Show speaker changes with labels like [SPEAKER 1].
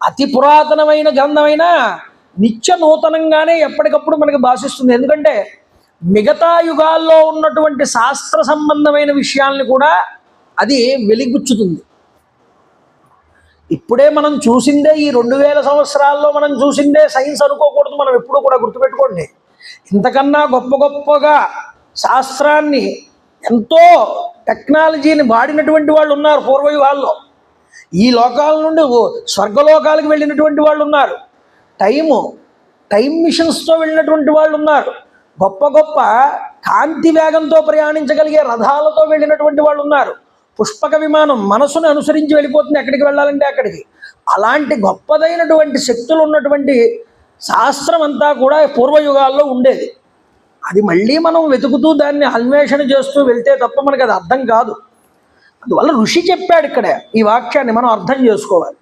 [SPEAKER 1] అతి పురాతనమైన గ్రంథమైన నిత్య నూతనంగానే ఎప్పటికప్పుడు మనకి భాషిస్తుంది. ఎందుకంటే మిగతా యుగాల్లో ఉన్నటువంటి శాస్త్ర సంబంధమైన విషయాల్ని కూడా అది వెలిగుచ్చుతుంది. ఇప్పుడే మనం చూసిందే, ఈ 2000 సంవత్సరాల్లో మనం చూసిందే సైన్స్ అనుకోకూడదు. మనం ఎప్పుడూ కూడా గుర్తుపెట్టుకోండి, ఇంతకన్నా గొప్ప గొప్పగా శాస్త్రాన్ని, ఎంతో టెక్నాలజీని వాడినటువంటి వాళ్ళు ఉన్నారు పూర్వయుగాల్లో. ఈ లోకాల నుండి స్వర్గలోకాలకు వెళ్ళినటువంటి వాళ్ళు ఉన్నారు. టైం మిషన్స్తో వెళ్ళినటువంటి వాళ్ళు ఉన్నారు. గొప్ప గొప్ప కాంతి వేగంతో ప్రయాణించగలిగే రథాలతో వెళ్ళినటువంటి వాళ్ళు ఉన్నారు. పుష్పక విమానం మనసును అనుసరించి వెళ్ళిపోతుంది ఎక్కడికి వెళ్ళాలంటే అక్కడికి. అలాంటి గొప్పదైనటువంటి శక్తులు ఉన్నటువంటి శాస్త్రం అంతా కూడా పూర్వయుగాల్లో ఉండేది. అది మళ్ళీ మనం వెతుకుతూ దాన్ని అన్వేషణ చేస్తూ వెళ్తే తప్ప మనకు అది అర్థం కాదు. అందువల్ల ఋషి చెప్పాడు ఇక్కడ ఈ వాక్యాన్ని మనం అర్థం చేసుకోవాలి.